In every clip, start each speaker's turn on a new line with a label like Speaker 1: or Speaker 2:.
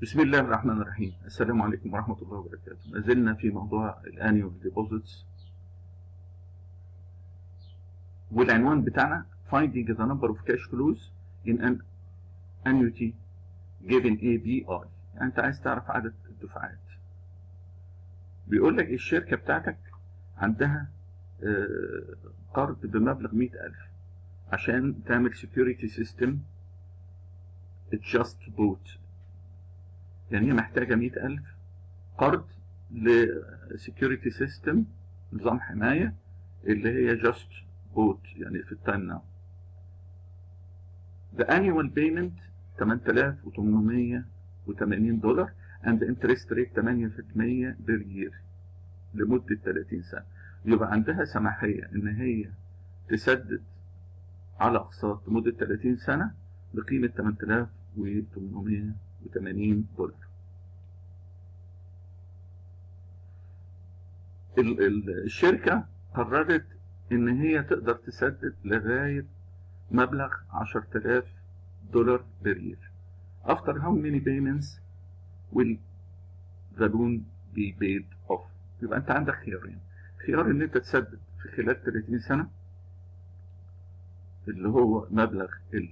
Speaker 1: بسم الله الرحمن الرحيم. السلام عليكم ورحمة الله وبركاته. ما زلنا في موضوع الانيوال ديبوزيتس، والعنوان بتاعنا finding the number of cash flows in an annuity given ABI. يعني انت عايز تعرف عدد الدفعات. بيقول لك الشركة بتاعتك عندها قرض بمبلغ 100,000 عشان تعمل security system just bought. يعني هي محتاجة 100,000 قرض لسكيورتي سيستم، نظام حماية اللي هي جاست بوت، يعني في التايم ناو. The annual payment $8,880 and the interest rate 8% per year لمدة 30 سنة. يبقى عندها سماحية إن هي تسدد على أقساط لمدة 30 سنة بقيمة $8,880. الشركة قررت إن هي تقدر تسدد لغاية مبلغ $10,000 per year. After how many payments will the loan be paid off؟ يبقى أنت عندك خيارين. خيار إن أنت تسدد في خلال 30 سنة اللي هو مبلغ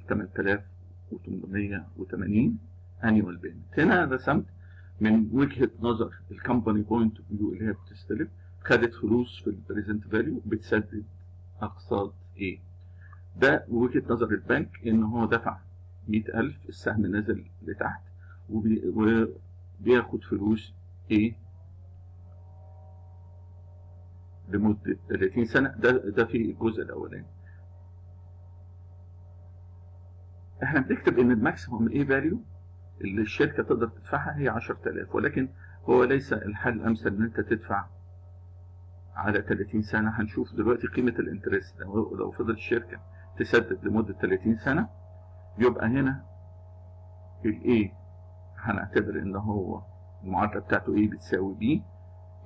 Speaker 1: 8,880 annual payment. هنا رسمت من وجهة نظر الكمباني بوينت اوف فيو اللي هي بتستلف، خدت فلوس في البريزنت فاليو بتسدد اقساط ايه. ده وجهة نظر البنك ان هو دفع 100,000، السهم نزل لتحت وبياخد فلوس ايه لمدة 30 سنة. ده في الجزء الاولاني. احنا بنكتب ان الماكسيموم ايه فاليو اللي الشركة تقدر تدفعها هي 10,000، ولكن هو ليس الحل الامثل ان انت تدفع على 30 سنة. هنشوف دلوقتي قيمة الانترست. لو فضل الشركة تسدد لمدة 30 سنة يبقى هنا الاي هنعتبر ان هو المعادلة بتاعته A بتساوي B،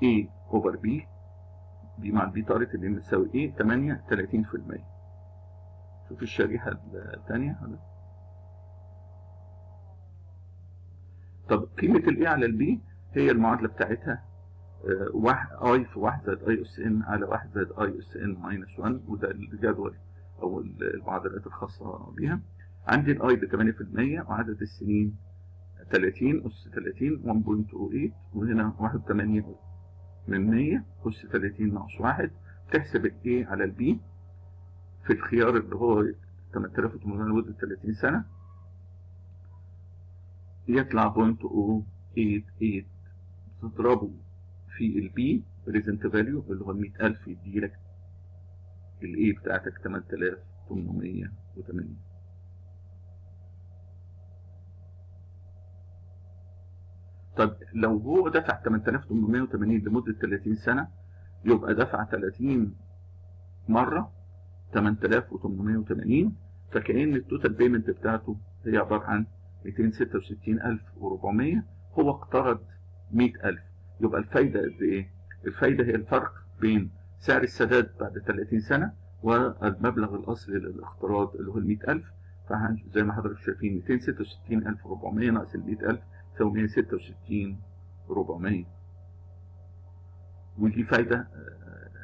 Speaker 1: A over B، B مع البي طارت اللي بتساوي A 38%. شوف الشريحة الثانية. طب قيمة الاي على البي هي المعادلة بتاعتها اي في 1 زائد اي اس ان على 1 زائد اي اس ان ماينس 1، وده الجدول او المعادلات الخاصة بيها. عندي الاي ب 8% وعدد السنين 30 اس 30 1.08، وهنا 1.8 من 100 اس 30 ناقص 1. تحسب الاي على البي في الخيار اللي هو 8,800 لمدة 30 سنة يطلع 0.088. تضربه في البي بريزنت فاليو اللي هو 100,000 يديلك الاي بتاعتك 8,880. طب لو هو دفع 8,880 لمدة 30 سنة يبقى دفع 30 مرة 8,880، فكأن التوتال بيمنت بتاعته هي عبارة عن 266,400. هو اقترض 100,000. يبقى الفايدة قد ايه؟ الفايدة هي الفرق بين سعر السداد بعد 30 سنة والمبلغ الأصلي للاقتراض اللي هو 100,000. فزي ما حضرتك شايفين 266,400 ناقص 100,000 تساوي 166,400، ودي فايدة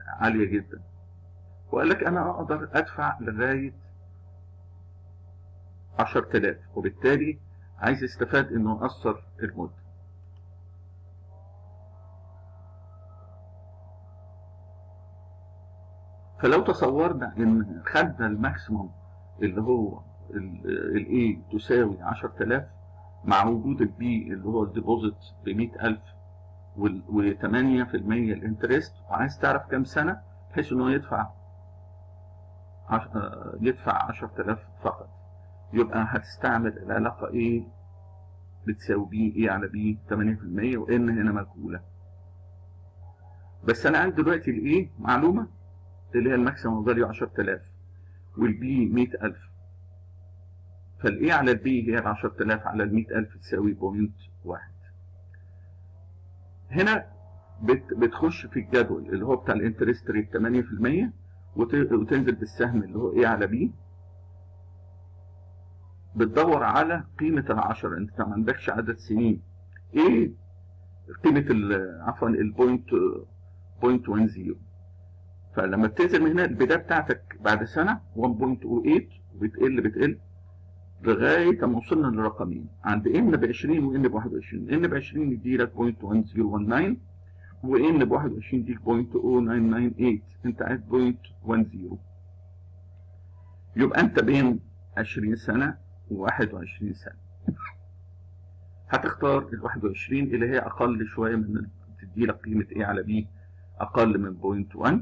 Speaker 1: عالية جدا. وقال لك أنا أقدر أدفع لغاية 10,000، وبالتالي عايز يستفاد إنه يقصر المدة. فلو تصورنا ان خدنا الماكسيموم اللي هو الاي تساوي 10,000 مع وجود البي اللي هو الديبوزيت ب 100,000 و8% الانترست، وعايز تعرف كام سنة بحيث انه يدفع 10,000 فقط، يبقى هتستعمل العلاقة A بتساوي B، A على B 8%، وإن هنا مجهولة. بس أنا عندي دلوقتي ال A معلومة اللي هي الماكسيموم فاليو 10,000 والبي 100,000، فالايه على البي هي ال 10,000 على ال 100,000 تساوي 0.1. هنا بتخش في الجدول اللي هو بتاع الانترست ريت 8%، وتنزل بالسهم اللي هو ايه على بي بتدور على قيمة العشرة، انت ما عندكش عدد سنين. ايه قيمة عفوا البوينت 0.10. فلما بتنزل من هنا البداية بتاعتك بعد سنة 1.08 وبتقل لغاية ما وصلنا للرقمين عند ان ب 20 وان ب 21. ان ب 20 يديلك 0.1019 وان ب 21 يديك 0.0998. انت عايز 0.10. يبقى انت بين 20 سنة و21 سنة. هتختار ال 21 اللي هي اقل شوية من تديلك قيمة A على B اقل من 0.1.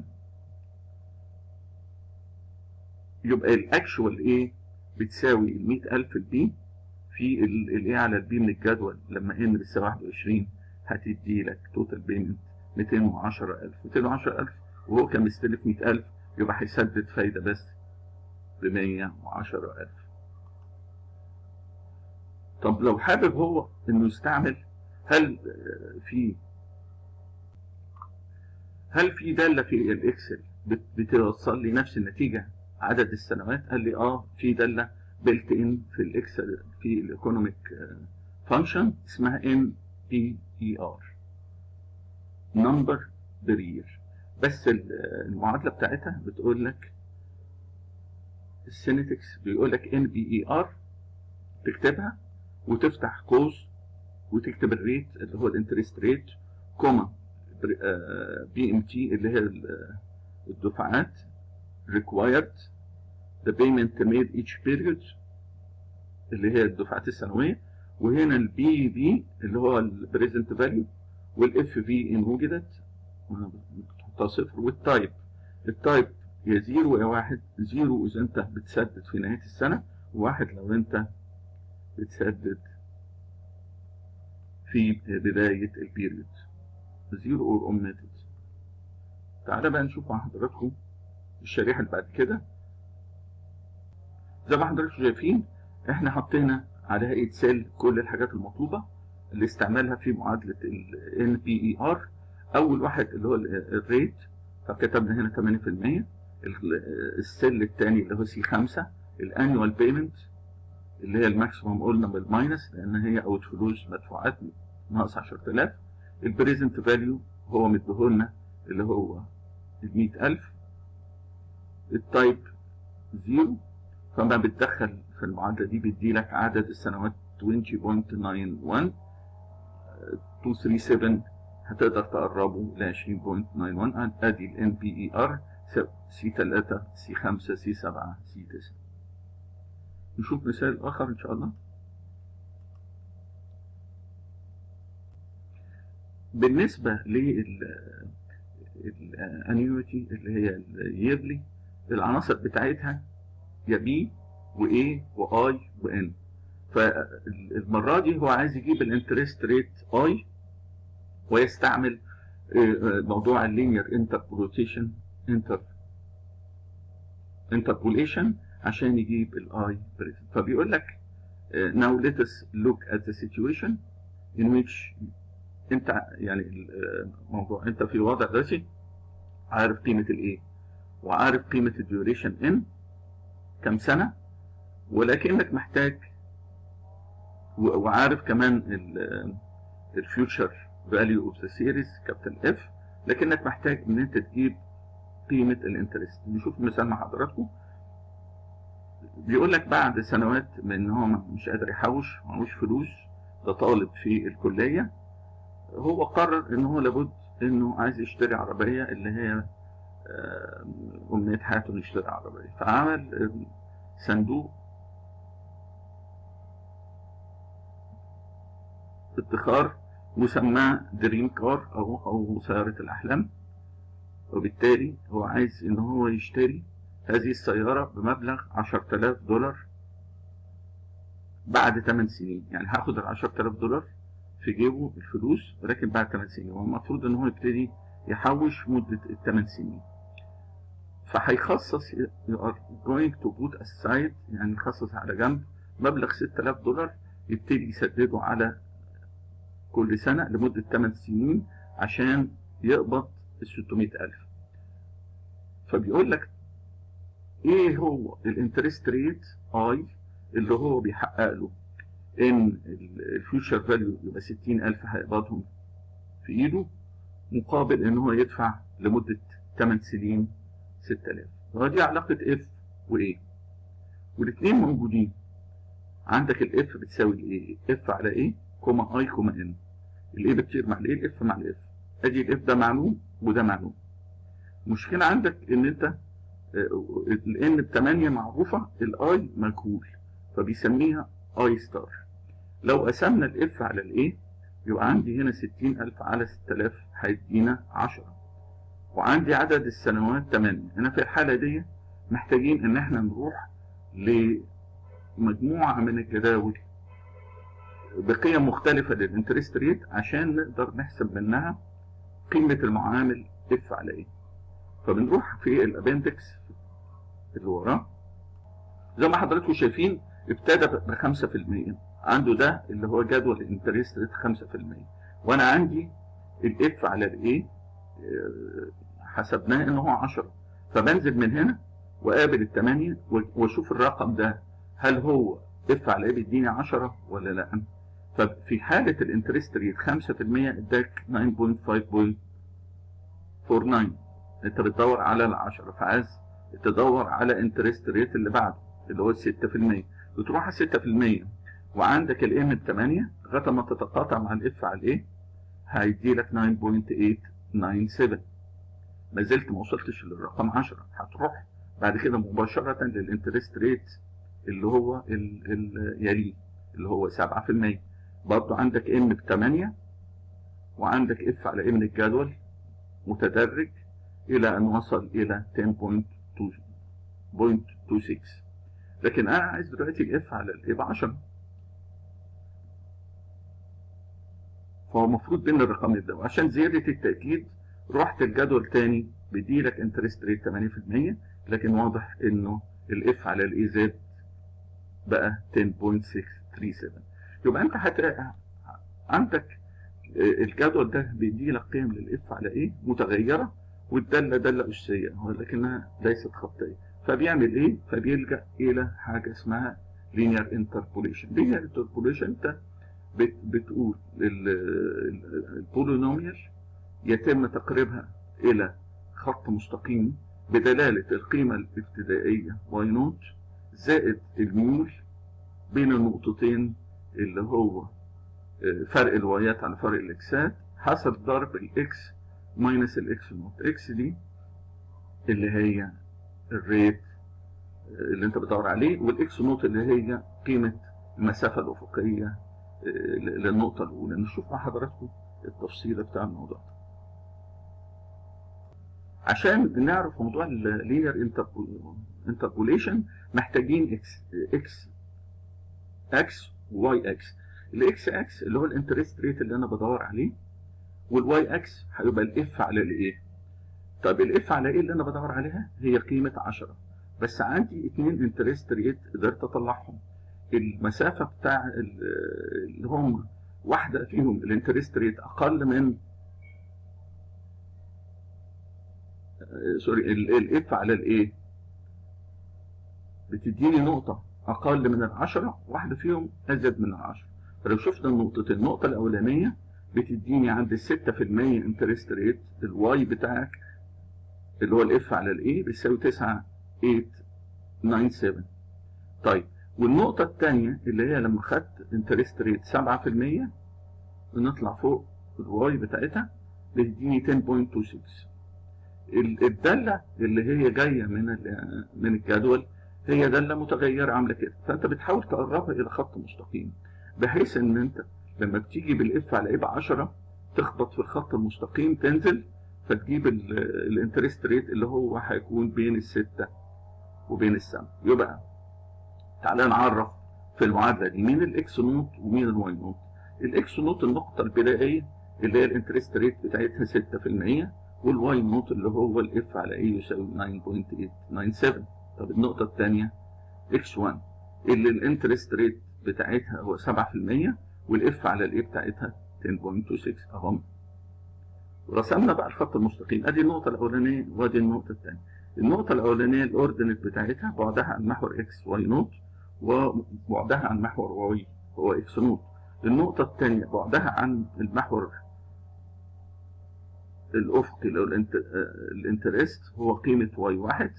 Speaker 1: يبقى الاكشوال A بتساوي ال 100,000 البي في ال A على البي من الجدول. لما n بتساوي 21 هتدي لك توتال بيمنت 210,000 وهو كان مستلف 100,000 يبقى هيسدد فايدة بس ب 110,000. طب لو حابب هو انه يستعمل، هل في دالة في الاكسل بتوصل لي نفس النتيجة عدد السنوات؟ قال لي في دالة بيلت ان في الاكسل في الايكونوميك فانكشن اسمها NPER نمبر بير يير. بس المعادلة بتاعتها بتقول لك السينيتكس بيقول لك NPER تكتبها وتفتح قوس وتكتب الريت اللي هو الانترست ريت كوما BMT اللي هي الدفعات required the payment made each period اللي هي الدفعات السنوية، وهنا البي بي اللي هو البريزنت فاليو، والاف في ان وجدت تحطها صفر، والتايب التايب يا 0 يا 1. 0 اذا انت بتسدد في نهاية السنة، و1 لو انت بتسدد في بداية البيريود. 0 or omitted. تعالى بقى نشوف مع حضراتكم الشريحة اللي بعد كده. زي ما حضراتكم شايفين احنا حطينا على هيئة سيل كل الحاجات المطلوبة اللي استعمالها في معادلة ال NPER. أول واحد اللي هو الريت، فكتبنا هنا 8%. السيل الثاني اللي هو C5 الانيوال بيمنت اللي هي الماكسيموم قلنا بالماينس لأن هي أوت فلوس مدفوعات ناقص 10,000. البريزنت فاليو هو مديهولنا اللي هو 100,000. التايب 0، فما بتدخل في المعادلة دي بيديلك عدد السنوات 20.91. 237 هتقدر تقربه ل 20.91. ادي ال NPER C3 C5 C7 C9. نشوف مثال اخر ان شاء الله. بالنسبة للانيوتي اللي هي اليرلي، العناصر بتاعتها يا بي واي واي وان. فالمرة دي هو عايز يجيب الانترست ريت اي ويستعمل موضوع اللينير انتربوليشن عشان يجيب الاي بريزنت. فبيقول لك now let us look at the situation in which انت يعني الموضوع انت في وضع دلوقتي عارف قيمة الايه وعارف قيمة الديوريشن ان كم سنة، ولكنك محتاج وعارف كمان الفيوتشر فاليو اوف ذا سيريز كابيتال اف، لكنك محتاج ان انت تجيب قيمة الانترست. نشوف مثال مع حضراتكم. بيقول لك بعد سنوات من ان هو مش قادر يحوش، معهوش فلوس، ده طالب في الكلية، هو قرر ان هو لابد انه عايز يشتري عربية اللي هي أمنية حياته انه يشتري عربية. فعمل صندوق ادخار وسماه دريم كار او سيارة الاحلام، وبالتالي هو عايز ان هو يشتري هذه السيارة بمبلغ $10,000 بعد 8 سنين. يعني هاخد $10,000 في جيبه الفلوس، ولكن بعد 8 سنين هو المفروض ان هو يبتدي يحوش مدة ال8 سنين. فهيخصص you are going to put aside يعني يخصص على جنب مبلغ $6,000 يبتدي يسدده على كل سنة لمدة 8 سنين عشان يقبض ال600,000. فبيقول لك ايه هو الانترست ريت اي اللي هو بيحقق له ان الفيوتشر فاليو يبقى 60,000 هيقبضهم في ايده، مقابل ان هو يدفع لمدة 8 سنين 6,000. ودي علاقة اف وايه، والاثنين موجودين. عندك الاف بتساوي الايه، اف على ايه كوما اي كوما ان، الايه بتطير مع الايه، الاف مع الاف. ادي الاف ده معلوم وده معلوم. المشكلة عندك ان انت الان ب8 معروفة، الاي مجهول، فبيسميها اي ستار. لو قسمنا الاف على الايه يبقى عندي هنا 60,000 على 6,000 هيدينا 10، وعندي عدد السنوات 8. هنا في الحالة دي محتاجين ان احنا نروح لمجموعة من الجداول بقيم مختلفة للانترست ريت عشان نقدر نحسب منها قيمة المعامل اف على ايه. فبنروح في الابندكس اللي وراه، زي ما حضراتكم شايفين ابتدى ب 5%. عنده ده اللي هو جدول الانترست ريت 5%، وانا عندي الاف على الايه حسبناه ان هو 10. فبنزل من هنا وقابل ال8 واشوف الرقم ده هل هو اف على ايه بيديني 10 ولا لا. ففي حالة الانترست ريت 5% اداك 9.5.49. انت بتدور على ال10، فعايز تدور على انترست ريت اللي بعده اللي هو 6%. بتروح على 6% وعندك الام ب8 لغايه ما تتقاطع مع الاف على الايه هيدي لك 9.897. ما زلت ما وصلتش للرقم 10. هتروح بعد كده مباشره للانترست ريت اللي هو يليه اللي هو 7%. برضه عندك ام ب8 وعندك اف على ام الجدول متدرج الى ان وصل الى 10.26. لكن انا عايز دلوقتي الاف على الايه ب10، فهو المفروض بين الرقمين ده. وعشان زياده التاكيد رحت الجدول تاني بيديلك انترست ريت 8%، لكن واضح انه الاف على الاي زد بقى 10.637. يبقى انت هتلاقي عندك الجدول ده بيديلك قيم للاف على ايه متغيره، والداله داله اسيه ولكنها ليست خطيه. فبيعمل ايه؟ فبيلجا الى حاجه اسمها لينير انتربوليشن. لينير انتربوليشن انت بتقول البولينوميال يتم تقريبها الى خط مستقيم بدلاله القيمه الابتدائيه واي نوت زائد الميول بين النقطتين اللي هو فرق الوايات على فرق الاكسات حسب ضرب الاكس ماينس الاكس نوت. اكس دي اللي هي الريت اللي انت بتدور عليه، والاكس نوت اللي هي قيمه المسافه الافقيه للنقطه الاولى. نشوف مع حضراتكم التفصيل بتاع الموضوع ده. عشان نعرف موضوع اللينير انتربوليشن محتاجين اكس وواي اكس. الاكس اكس اللي هو الانترست ريت اللي انا بدور عليه، والواي اكس هيبقى الاف على الايه. طب الاف على ايه اللي انا بدور عليها هي قيمه 10، بس عندي 2 انترست ريت قدرت اطلعهم. المسافه بتاع اللي هم واحده فيهم الانترست ريت اقل من الاف على الايه بتديني نقطه اقل من ال10، واحده فيهم ازيد من ال10. فلو شفنا النقطتين، النقطه الاولانيه بتديني عند 6% انترست ريت، الواي بتاعك اللي هو الاف على الايه بيساوي 9.897. طيب والنقطة الثانية اللي هي لما خدت انترست ريت 7% ونطلع فوق الواي بتاعتها بتديني 10.26. الدالة اللي هي جاية من الجدول هي دالة متغيرة عاملة كده، فانت بتحاول تقربها الى خط مستقيم بحيث ان انت لما بتيجي بالاف على ايه ب10 تخبط في الخط المستقيم تنزل فتجيب الانترست ريت اللي هو هيكون بين ال6 وبين ال7. يبقى تعالى نعرف في المعادله دي مين الاكس نوت ومين الواي نوت. الاكس نوت النقطه البدائيه اللي هي الانترست ريت بتاعتها 6%، والواي نوت اللي هو الاف على ايه يساوي 9.897. طب النقطه الثانيه اكس 1 اللي الانترست ريت بتاعتها هو 7% والاف على الايه بتاعتها 10.26 اهم. ورسمنا بقى الخط المستقيم، ادي النقطه الاولانيه وادي النقطه الثانيه. النقطه الاولانيه الاوردينيت بتاعتها بعدها عن محور اكس واي نوت، وبعدها عن محور واي هو اكس نوت. النقطة الثانية بعدها عن المحور الأفقي اللي هو الانترست هو قيمة واي واحد،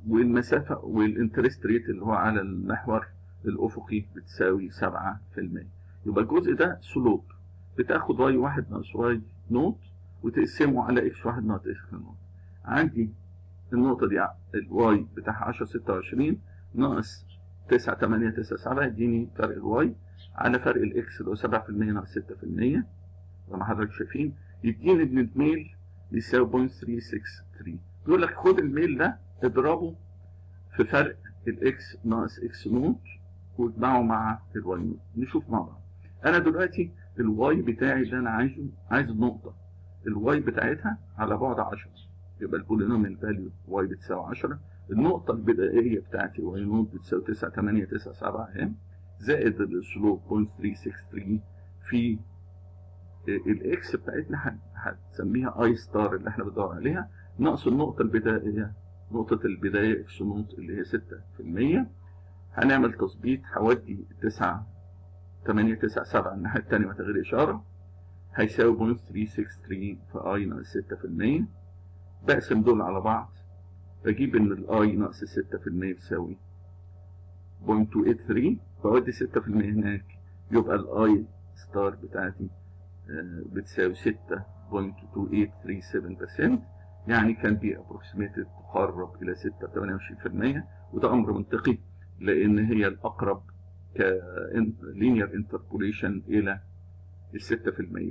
Speaker 1: والمسافة والانترست ريت اللي هو على المحور الأفقي بتساوي 7%. يبقى الجزء ده سلوب، بتاخد واي واحد ناقص واي نوت وتقسمه على اكس واحد ناقص اكس نوت. عندي النقطة دي الواي بتاعها 10.26 ناقص 9.897 يديني فرق الواي على فرق الاكس اللي هو 7% ناقص 6%، زي ما حضرتك شايفين يديني ان الميل يساوي 0.363. بيقول لك خد الميل ده اضربه في فرق الاكس ناقص اكس نوت واجمعه مع الواي نوت. نشوف مع بعض. انا دلوقتي الواي بتاعي اللي انا عايز النقطة الواي بتاعتها على بعد 10، يبقى البولينوميال فاليو واي بتساوي 10. النقطة البدائية بتاعتي واي نوت بتساوي 9.897 زائد السلوب 0.363 في الاكس بتاعتنا هتسميها اي ستار اللي احنا بندور عليها ناقص النقطة البدائية، نقطة البداية اكس نوت اللي هي 6%. هنعمل تظبيط، هودي 9.897 الناحية التانية من تغيير إشارة هيساوي 0.363 في اي ناقص 6%. بقسم دول على بعض بجيب ان الاي ناقص 6% تساوي 0.283، بودي 6% هناك يبقى الاي ستار بتاعتي بتساوي 6.2837%، يعني كان دي ابروكسيميتد تقرب الى 6.28%، وده امر منطقي لان هي الاقرب كلينير انتربوليشن الى ال 6%،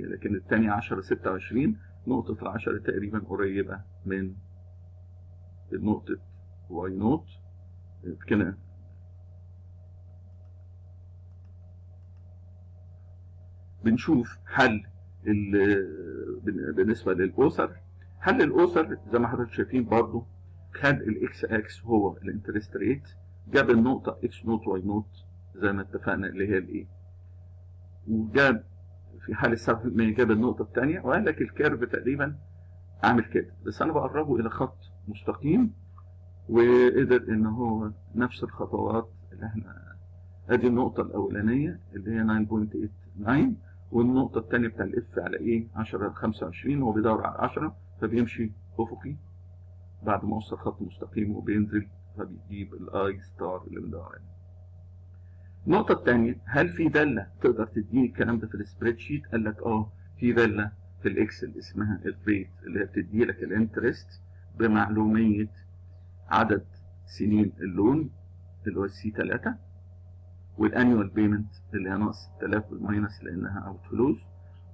Speaker 1: لكن الثانية 10.26 نقطة العشرة تقريبا قريبة من نقطة واي نوت كده. بنشوف حل بالنسبة للأسر. حل الأسر زي ما حضرتك شايفين برضو خد الإكس أكس هو الانترست ريت، جاب النقطة إكس نوت واي نوت زي ما اتفقنا اللي هي الإيه، وجاب في حال 7% جاب النقطة الثانية، وقال لك الكيرف تقريبا عامل كده، بس أنا بقربه إلى خط مستقيم وقدر إن هو نفس الخطوات اللي إحنا أدي النقطة الأولانية اللي هي 9.89 والنقطة الثانية بتاع الإف على إيه 10.25، هو بيدور على 10 فبيمشي أفقي بعد ما وصل خط مستقيم وبينزل فبيجيب الآي ستار اللي بندور عليه. النقطة الثانية، هل في دالة تقدر تديني الكلام ده في السبريد شيت؟ قال لك في دالة في الاكسل اسمها الريت اللي هي بتدي لك الانترست بمعلومية عدد سنين اللون اللي هو السي 3، والانيوال بيمنت اللي هي ناقص 6000 بالماينس لانها اوت فلوز،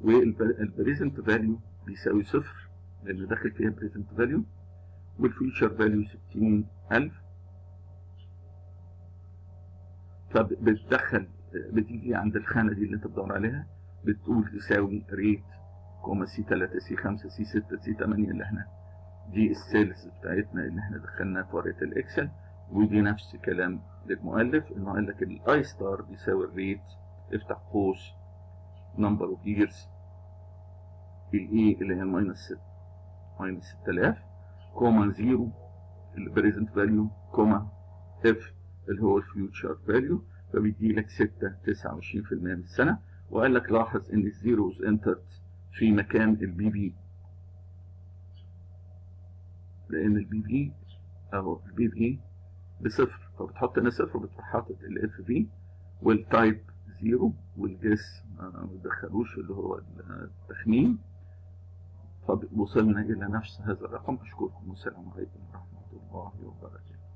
Speaker 1: والبريزنت فاليو بيساوي 0 لان داخل فيها بريزنت فاليو، والفيوتشر فاليو 60000. فبتدخل بتيجي عند الخانة دي اللي انت بتدور عليها بتقول تساوي ريت كوما سي 3 سي 5 سي 6 سي 8 اللي احنا دي السيلز بتاعتنا اللي احنا دخلناها في ورقة الاكسل، ودي نفس كلام للمؤلف انه قال لك الاي ستار بيساوي الريت افتح قوس نمبر اوف ييرز الاي اللي هي ماينس 6000 كوما 0 البريزنت فاليو كوما اف اللي هو الفيوتشر فاليو، فبيدي لك 6.29% من السنة. وقال لك لاحظ ان الزيروز انترت في مكان البي في، لان البي في اهو البي في بصفر، فبتحط هنا صفر وبتروح حاطط الاف في، والتايب 0 والجس ما بتدخلوش اللي هو التخمين، فوصلنا الى نفس هذا الرقم. اشكركم والسلام عليكم ورحمة الله وبركاته.